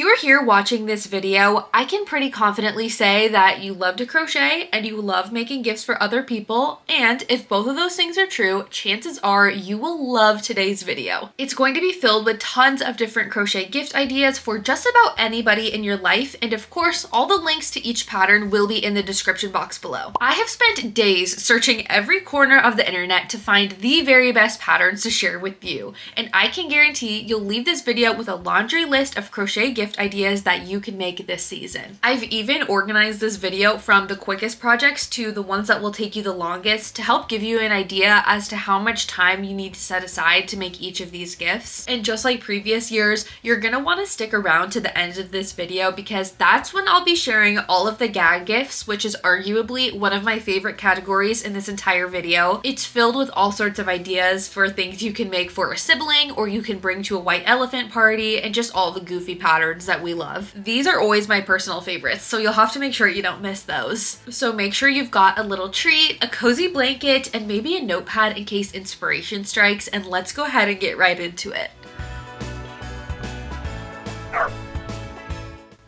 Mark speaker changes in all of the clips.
Speaker 1: you are here watching this video, I can pretty confidently say that you love to crochet and you love making gifts for other people, and if both of those things are true, chances are you will love today's video. It's going to be filled with tons of different crochet gift ideas for just about anybody in your life, and of course, all the links to each pattern will be in the description box below. I have spent days searching every corner of the internet to find the very best patterns to share with you, and I can guarantee you'll leave this video with a laundry list of crochet gift ideas that you can make this season. I've even organized this video from the quickest projects to the ones that will take you the longest to help give you an idea as to how much time you need to set aside to make each of these gifts. And just like previous years, you're gonna want to stick around to the end of this video because that's when I'll be sharing all of the gag gifts, which is arguably one of my favorite categories in this entire video. It's filled with all sorts of ideas for things you can make for a sibling or you can bring to a white elephant party, and just all the goofy patterns that we love. These are always my personal favorites, so you'll have to make sure you don't miss those. So make sure you've got a little treat, a cozy blanket, and maybe a notepad in case inspiration strikes, and let's go ahead and get right into it.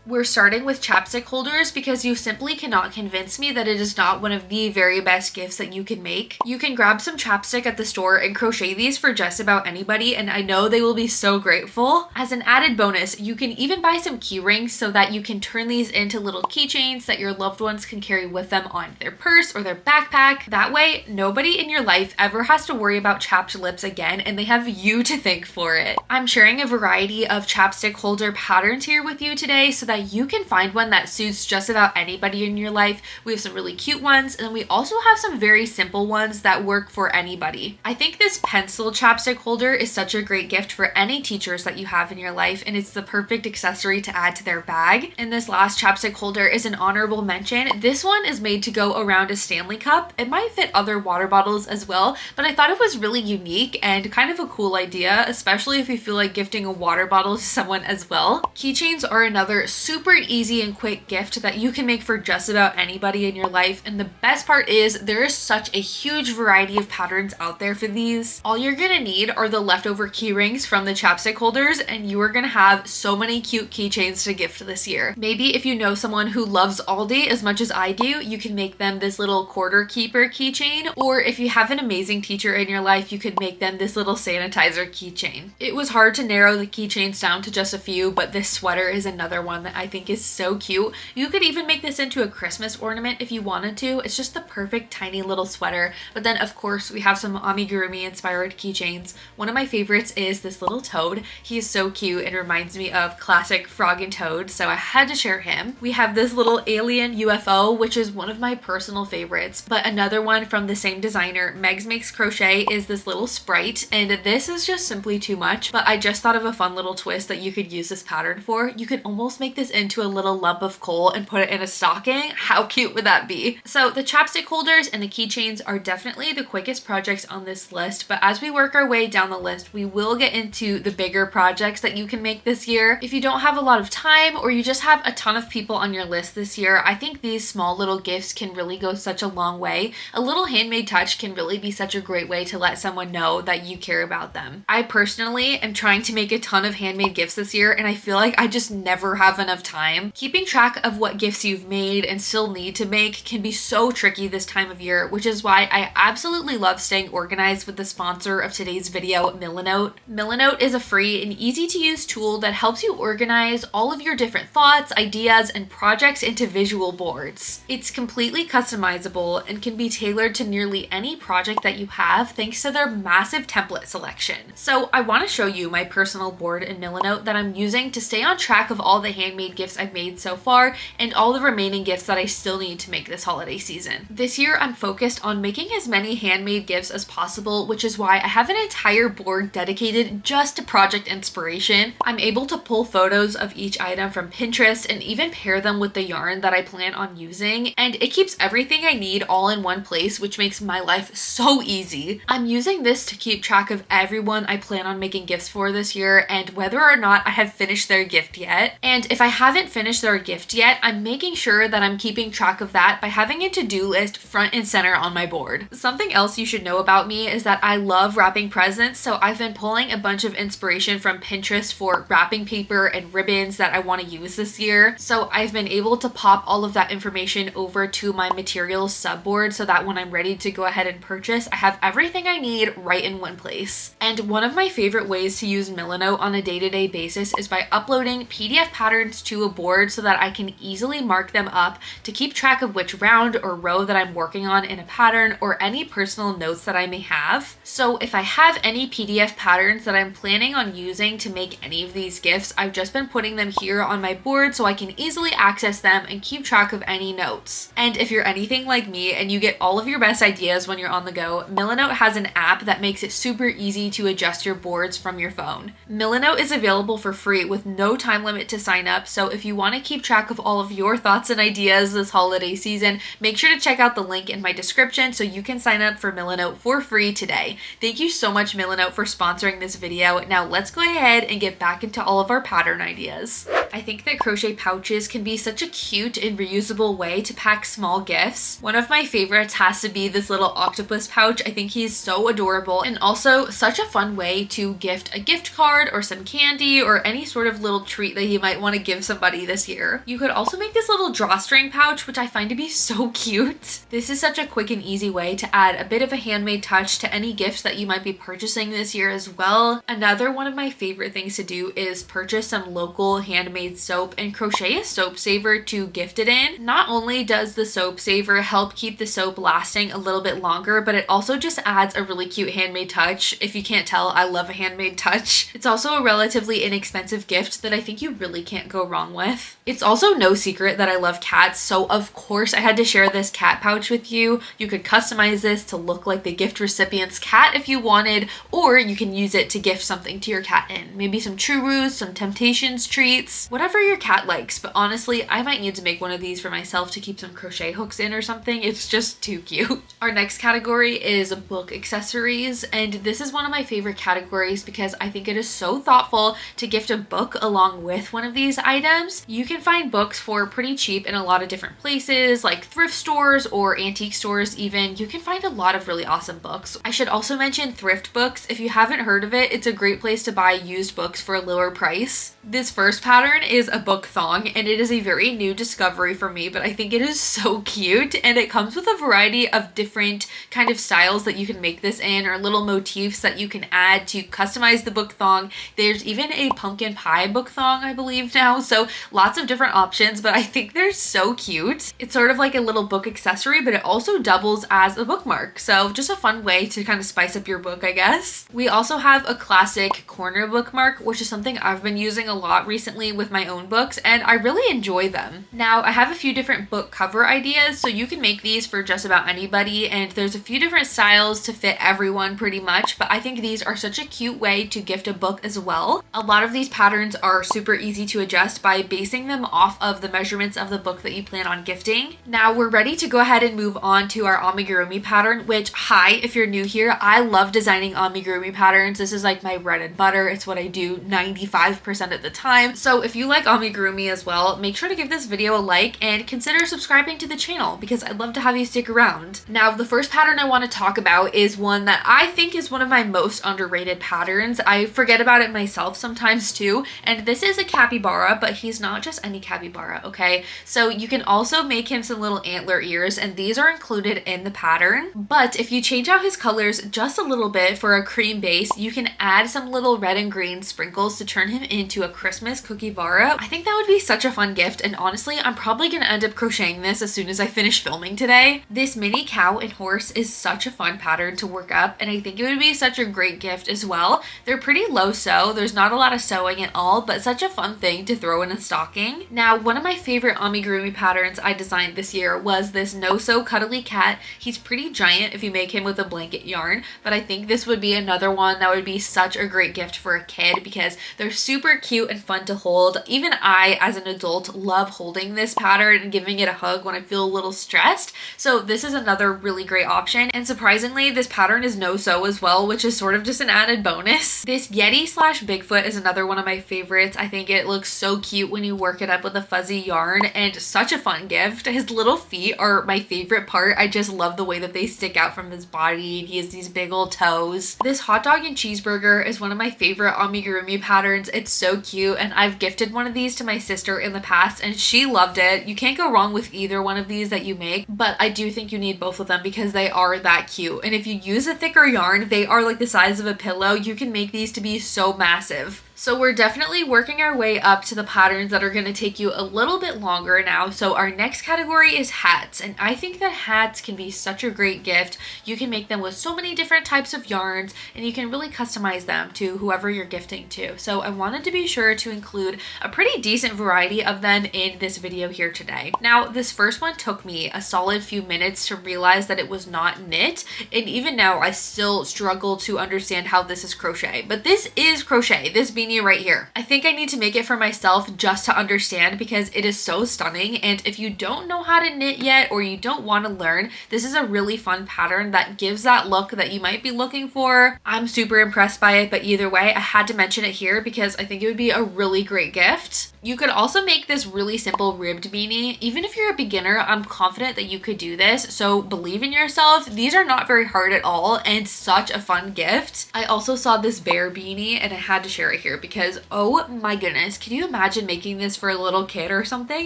Speaker 1: We're starting with chapstick holders because you simply cannot convince me that it is not one of the very best gifts that you can make. You can grab some chapstick at the store and crochet these for just about anybody, and I know they will be so grateful. As an added bonus, you can even buy some key rings so that you can turn these into little keychains that your loved ones can carry with them on their purse or their backpack. That way, nobody in your life ever has to worry about chapped lips again, and they have you to thank for it. I'm sharing a variety of chapstick holder patterns here with you today so that you can find one that suits just about anybody in your life. We have some really cute ones, and we also have some very simple ones that work for anybody. I think this pencil chapstick holder is such a great gift for any teachers that you have in your life, and it's the perfect accessory to add to their bag. And this last chapstick holder is an honorable mention. This one is made to go around a Stanley cup. It might fit other water bottles as well, but I thought it was really unique and kind of a cool idea, especially if you feel like gifting a water bottle to someone as well. Keychains are another super easy and quick gift that you can make for just about anybody in your life, and the best part is there is such a huge variety of patterns out there for these. All you're gonna need are the leftover key rings from the chapstick holders, and you are gonna have so many cute keychains to gift this year. Maybe if you know someone who loves Aldi as much as I do, you can make them this little quarter keeper keychain, or if you have an amazing teacher in your life, you could make them this little sanitizer keychain. It was hard to narrow the keychains down to just a few, but this sweater is another one that I think is so cute. You could even make this into a Christmas ornament if you wanted to. It's just the perfect tiny little sweater. But then of course we have some Amigurumi inspired keychains. One of my favorites is this little toad. He is so cute and reminds me of classic Frog and Toad, so I had to share him. We have this little alien UFO, which is one of my personal favorites, but another one from the same designer, Megs Makes Crochet, is this little sprite, and this is just simply too much, but I just thought of a fun little twist that you could use this pattern for. You could almost make this into a little lump of coal and put it in a stocking. How cute would that be? So the chapstick holders and the keychains are definitely the quickest projects on this list, but as we work our way down the list, we will get into the bigger projects that you can make this year. If you don't have a lot of time or you just have a ton of people on your list this year, I think these small little gifts can really go such a long way. A little handmade touch can really be such a great way to let someone know that you care about them. I personally am trying to make a ton of handmade gifts this year, and I feel like I just never have enough time. Keeping track of what gifts you've made and still need to make can be so tricky this time of year, which is why I absolutely love staying organized with the sponsor of today's video, Milanote. Milanote is a free and easy to use tool that helps you organize all of your different thoughts, ideas, and projects into visual boards. It's completely customizable and can be tailored to nearly any project that you have thanks to their massive template selection. So I want to show you my personal board in Milanote that I'm using to stay on track of all the handmade gifts I've made so far and all the remaining gifts that I still need to make this holiday season. This year I'm focused on making as many handmade gifts as possible, which is why I have an entire board dedicated just to project inspiration. I'm able to pull photos of each item from Pinterest and even pair them with the yarn that I plan on using, and it keeps everything I need all in one place, which makes my life so easy. I'm using this to keep track of everyone I plan on making gifts for this year and whether or not I have finished their gift yet. And if I haven't finished their gift yet, I'm making sure that I'm keeping track of that by having a to-do list front and center on my board. Something else you should know about me is that I love wrapping presents, so I've been pulling a bunch of inspiration from Pinterest for wrapping paper and ribbons that I want to use this year. So I've been able to pop all of that information over to my materials subboard so that when I'm ready to go ahead and purchase, I have everything I need right in one place. And one of my favorite ways to use Milanote on a day-to-day basis is by uploading PDF patterns to a board so that I can easily mark them up to keep track of which round or row that I'm working on in a pattern or any personal notes that I may have. So if I have any PDF patterns that I'm planning on using to make any of these gifts, I've just been putting them here on my board so I can easily access them and keep track of any notes. And if you're anything like me and you get all of your best ideas when you're on the go, Milanote has an app that makes it super easy to adjust your boards from your phone. Milanote is available for free with no time limit to sign up, so if you want to keep track of all of your thoughts and ideas this holiday season, make sure to check out the link in my description so you can sign up for Milanote for free today. Thank you so much, Milanote, for sponsoring this video. Now let's go ahead and get back into all of our pattern ideas. I think that crochet pouches can be such a cute and reusable way to pack small gifts. One of my favorites has to be this little octopus pouch. I think he's so adorable and also such a fun way to gift a gift card or some candy or any sort of little treat that you might want to give somebody this year. You could also make this little drawstring pouch, which I find to be so cute. This is such a quick and easy way to add a bit of a handmade touch to any gifts that you might be purchasing this year as well. Another one of my favorite things to do is purchase some local handmade soap and crochet a soap saver to gift it in. Not only does the soap saver help keep the soap lasting a little bit longer, but it also just adds a really cute handmade touch. If you can't tell, I love a handmade touch. It's also a relatively inexpensive gift that I think you really can't go wrong with. It's also no secret that I love cats, so of course I had to share this cat pouch with you. You could customize this to look like the gift recipient's cat if you wanted, or you can use it to gift something to your cat in. Maybe some churros, some Temptations treats, whatever your cat likes. But honestly, I might need to make one of these for myself to keep some crochet hooks in or something. It's just too cute. Our next category is book accessories, and this is one of my favorite categories because I think it is so thoughtful to gift a book along with one of these items. You can find books for pretty cheap in a lot of different places like thrift stores or antique stores even. You can find a lot of really awesome books. I should also mention thrift books. If you haven't heard of it, it's a great place to buy used books for a lower price. This first pattern is a book thong, and it is a very new discovery for me, but I think it is so cute, and it comes with a variety of different kind of styles that you can make this in, or little motifs that you can add to customize the book thong. There's even a pumpkin pie book thong, I believe now, so lots of different options, but I think they're so cute. It's sort of like a little book accessory, but it also doubles as a bookmark, so just a fun way to kind of spice up your book, I guess. We also have a classic corner bookmark, which is something I've been using a lot recently with my own books, and I really enjoy them. Now, I have a few different book cover ideas, so you can make these for just about anybody, and there's a few different styles to fit everyone pretty much, but I think these are such a cute way to gift a book as well. A lot of these patterns are super easy to adjust by basing them off of the measurements of the book that you plan on gifting. Now, we're ready to go ahead and move on to our amigurumi pattern, which, hi, if you're new here, I love designing amigurumi patterns. This is like my bread and butter. It's what I do 95% of the time. So if you like amigurumi as well, make sure to give this video a like and consider subscribing to the channel because I'd love to have you stick around. Now, the first pattern I want to talk about is one that I think is one of my most underrated patterns. I forget about it myself sometimes too, and this is a capybara, but he's not just any capybara, okay? So you can also make him some little antler ears, and these are included in the pattern. But if you change out his colors just a little bit for a cream base, you can add some little red and green sprinkles to turn him into a Christmas kookaburra. I think that would be such a fun gift, and honestly, I'm probably gonna end up crocheting this as soon as I finish filming today. This mini cow and horse is such a fun pattern to work up, and I think it would be such a great gift as well. They're pretty low sew, there's not a lot of sewing at all, but such a fun thing to throw in a stocking. Now, one of my favorite amigurumi patterns I designed this year was this no-sew cuddly cat. He's pretty giant if you make him with a blanket yarn, but I think this would be another one that would be such a great gift for a kid because they're super cute and fun to hold. Even I, as an adult, love holding this pattern and giving it a hug when I feel a little stressed. So this is another really great option. And surprisingly, this pattern is no-sew as well, which is sort of just an added bonus. This Yeti slash Bigfoot is another one of my favorites. I think it looks so so cute when you work it up with a fuzzy yarn, and such a fun gift. His little feet are my favorite part. I just love the way that they stick out from his body. He has these big old toes. This hot dog and cheeseburger is one of my favorite amigurumi patterns. It's so cute, and I've gifted one of these to my sister in the past and she loved it. You can't go wrong with either one of these that you make, but I do think you need both of them because they are that cute. And if you use a thicker yarn, they are like the size of a pillow. You can make these to be so massive. So we're definitely working our way up to the patterns that are going to take you a little bit longer now. So our next category is hats, and I think that hats can be such a great gift. You can make them with so many different types of yarns, and you can really customize them to whoever you're gifting to. So I wanted to be sure to include a pretty decent variety of them in this video here today. Now, this first one took me a solid few minutes to realize that it was not knit, and even now I still struggle to understand how this is crochet, but this is crochet. This beanie right here. I think I need to make it for myself just to understand because it is so stunning, and if you don't know how to knit yet or you don't want to learn, this is a really fun pattern that gives that look that you might be looking for. I'm super impressed by it, but either way, I had to mention it here because I think it would be a really great gift. You could also make this really simple ribbed beanie. Even if you're a beginner, I'm confident that you could do this, so believe in yourself. These are not very hard at all and such a fun gift. I also saw this bear beanie and I had to share it here because oh my goodness, can you imagine making this for a little kid or something?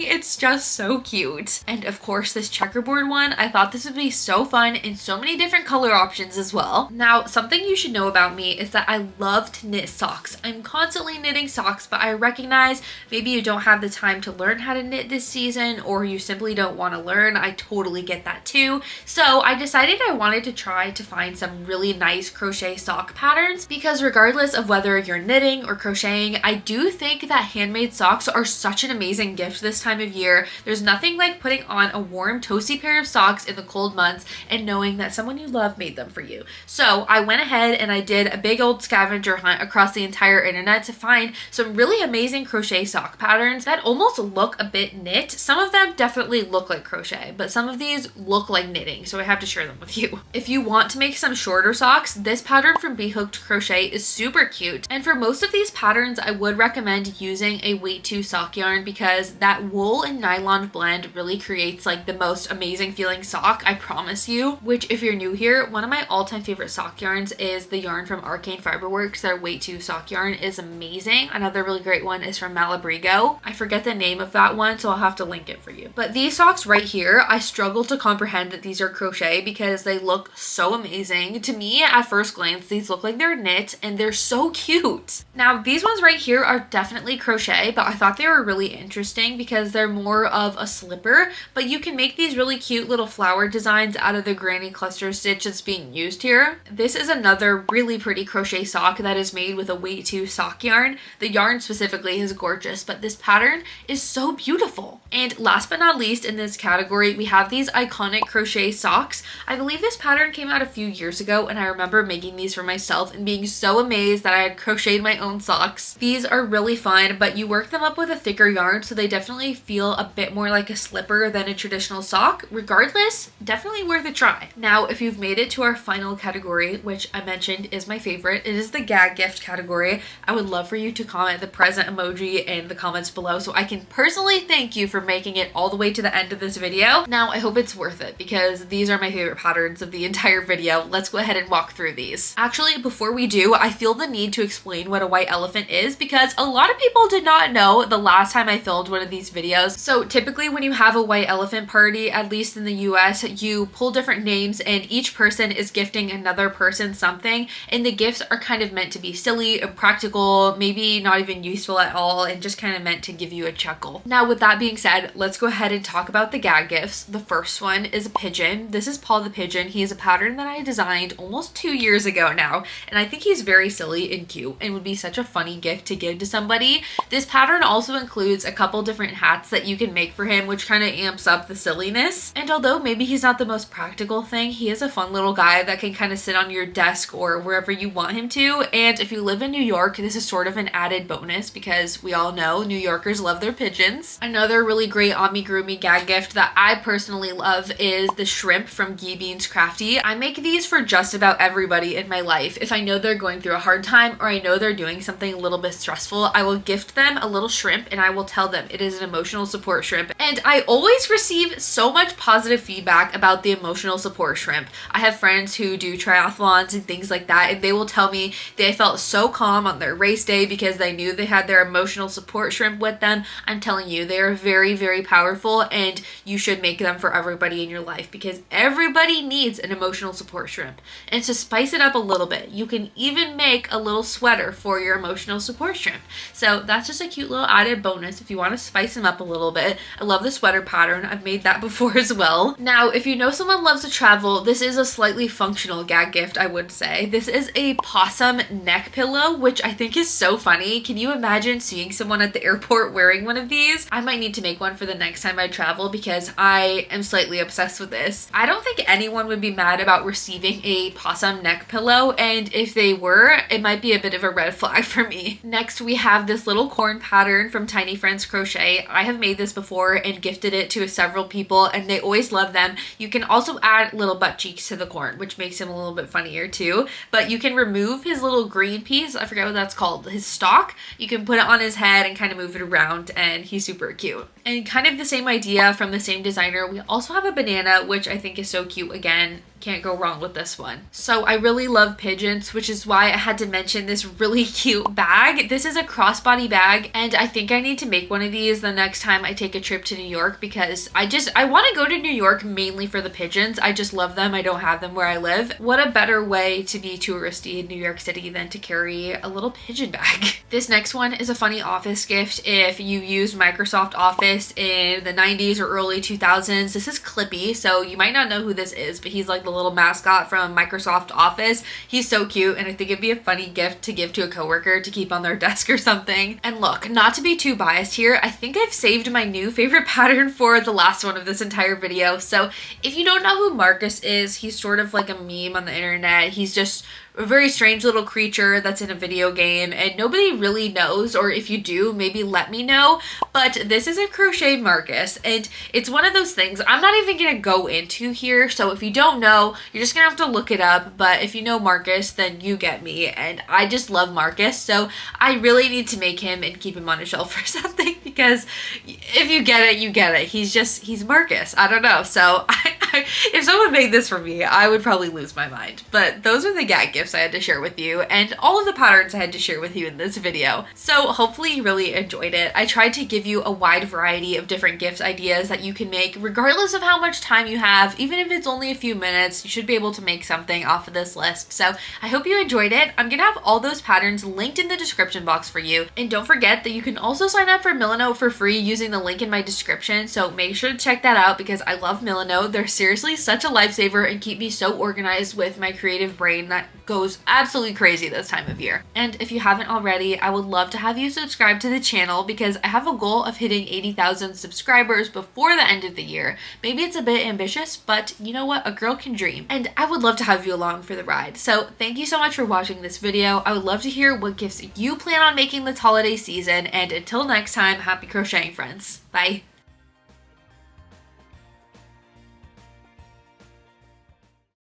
Speaker 1: It's just so cute. And of course this checkerboard one, I thought this would be so fun in so many different color options as well. Now, something you should know about me is that I love to knit socks. I'm constantly knitting socks, but I recognize maybe you don't have the time to learn how to knit this season, or you simply don't want to learn. I totally get that too. So I decided I wanted to try to find some really nice crochet sock patterns because regardless of whether you're knitting or crocheting, I do think that handmade socks are such an amazing gift this time of year. There's nothing like putting on a warm, toasty pair of socks in the cold months and knowing that someone you love made them for you. So I went ahead and I did a big old scavenger hunt across the entire internet to find some really amazing crochet sock patterns that almost look a bit knit. Some of them definitely look like crochet, but some of these look like knitting, so I have to share them with you. If you want to make some shorter socks, this pattern from Bee Hooked Crochet is super cute. And for most of these patterns, I would recommend using a weight 2 sock yarn because that wool and nylon blend really creates like the most amazing feeling sock, I promise you. Which, if you're new here, one of my all-time favorite sock yarns is the yarn from Arcane Fiberworks. Their weight 2 sock yarn is amazing. Another really great one is from Malabrigo. I forget the name of that one, so I'll have to link it for you. But these socks right here, I struggle to comprehend that these are crochet because they look so amazing. To me, at first glance, these look like they're knit and they're so cute. Now, these ones right here are definitely crochet, but I thought they were really interesting because they're more of a slipper, but you can make these really cute little flower designs out of the granny cluster stitch that's being used here. This is another really pretty crochet sock that is made with a weight 2 sock yarn. The yarn specifically is gorgeous, but this pattern is so beautiful. And last but not least in this category, we have these iconic crochet socks. I believe this pattern came out a few years ago, and I remember making these for myself and being so amazed that I had crocheted my own socks. These are really fun, but you work them up with a thicker yarn, so they definitely feel a bit more like a slipper than a traditional sock. Regardless, definitely worth a try. Now, if you've made it to our final category, which I mentioned is my favorite, it is the gag gift category. I would love for you to comment the present emoji in the comments below so I can personally thank you for making it all the way to the end of this video. Now, I hope it's worth it because these are my favorite patterns of the entire video. Let's go ahead and walk through these. Actually, before we do, I feel the need to explain what a white elephant is because a lot of people did not know the last time I filmed one of these videos. So typically when you have a white elephant party, at least in the US, you pull different names and each person is gifting another person something, and the gifts are kind of meant to be silly, impractical, maybe not even useful at all, and just kind of meant to give you a chuckle. Now, with that being said, let's go ahead and talk about the gag gifts. The first one is a pigeon. This is Paul the Pigeon. He is a pattern that I designed almost 2 years ago now, and I think he's very silly and cute and would be such a funny gift to give to somebody. This pattern also includes a couple different hats that you can make for him, which kind of amps up the silliness. And although maybe he's not the most practical thing, he is a fun little guy that can kind of sit on your desk or wherever you want him to. And if you live in New York, this is sort of an added bonus because we all know know, New Yorkers love their pigeons. Another really great Amigurumi gag gift that I personally love is the shrimp from Beans Crafty. I make these for just about everybody in my life. If I know they're going through a hard time or I know they're doing something a little bit stressful, I will gift them a little shrimp and I will tell them it is an emotional support shrimp. And I always receive so much positive feedback about the emotional support shrimp. I have friends who do triathlons and things like that, and they will tell me they felt so calm on their race day because they knew they had their emotional support shrimp with them. I'm telling you, they are very, very powerful, and you should make them for everybody in your life because everybody needs an emotional support shrimp. And to spice it up a little bit, you can even make a little sweater for your emotional support shrimp. So that's just a cute little added bonus if you want to spice them up a little bit. I love the sweater pattern. I've made that before as well. Now, if you know someone loves to travel, this is a slightly functional gag gift, I would say. This is a possum neck pillow, which I think is so funny. Can you imagine seeing someone at the airport wearing one of these? I might need to make one for the next time I travel because I am slightly obsessed with this. I don't think anyone would be mad about receiving a possum neck pillow, and if they were, it might be a bit of a red flag for me. Next, we have this little corn pattern from Tiny Friends Crochet. I have made this before and gifted it to several people, and they always love them. You can also add little butt cheeks to the corn, which makes him a little bit funnier too, but you can remove his little green piece, I forget what that's called, his stalk. You can put it on his head and kind of move it around, and he's super cute. And kind of the same idea from the same designer, we also have a banana, which I think is so cute. Again, can't go wrong with this one. So I really love pigeons, which is why I had to mention this really cute bag. This is a crossbody bag, and I think I need to make one of these the next time I take a trip to New York because I want to go to New York mainly for the pigeons. I just love them. I don't have them where I live. What a better way to be touristy in New York City than to carry a little pigeon bag. This next one is a funny office gift if you used Microsoft Office in the 90s or early 2000s. This is Clippy, so you might not know who this is, but he's like the little mascot from Microsoft Office. He's so cute, and I think it'd be a funny gift to give to a coworker to keep on their desk or something. And look, not to be too biased here, I think I've saved my new favorite pattern for the last one of this entire video. So if you don't know who Marcus is, he's sort of like a meme on the internet. He's just a very strange little creature that's in a video game and nobody really knows, or if you do, maybe let me know. But this is a crochet Marcus, and it's one of those things I'm not even gonna go into here, so if you don't know, you're just gonna have to look it up. But if you know Marcus, then you get me, and I just love Marcus, so I really need to make him and keep him on a shelf or something, because if you get it, you get it. He's Marcus. I don't know. So if someone made this for me, I would probably lose my mind. But those are the gag gifts I had to share with you, and all of the patterns I had to share with you in this video. So hopefully you really enjoyed it. I tried to give you a wide variety of different gift ideas that you can make regardless of how much time you have. Even if it's only a few minutes, you should be able to make something off of this list. So I hope you enjoyed it. I'm gonna have all those patterns linked in the description box for you. And don't forget that you can also sign up for Milanote for free using the link in my description. So make sure to check that out because I love Milanote. They're seriously such a lifesaver and keep me so organized with my creative brain that goes absolutely crazy this time of year. And if you haven't already, I would love to have you subscribe to the channel because I have a goal of hitting 80,000 subscribers before the end of the year. Maybe it's a bit ambitious, but you know what? A girl can dream. And I would love to have you along for the ride. So thank you so much for watching this video. I would love to hear what gifts you plan on making this holiday season. And until next time, happy crocheting, friends. Bye.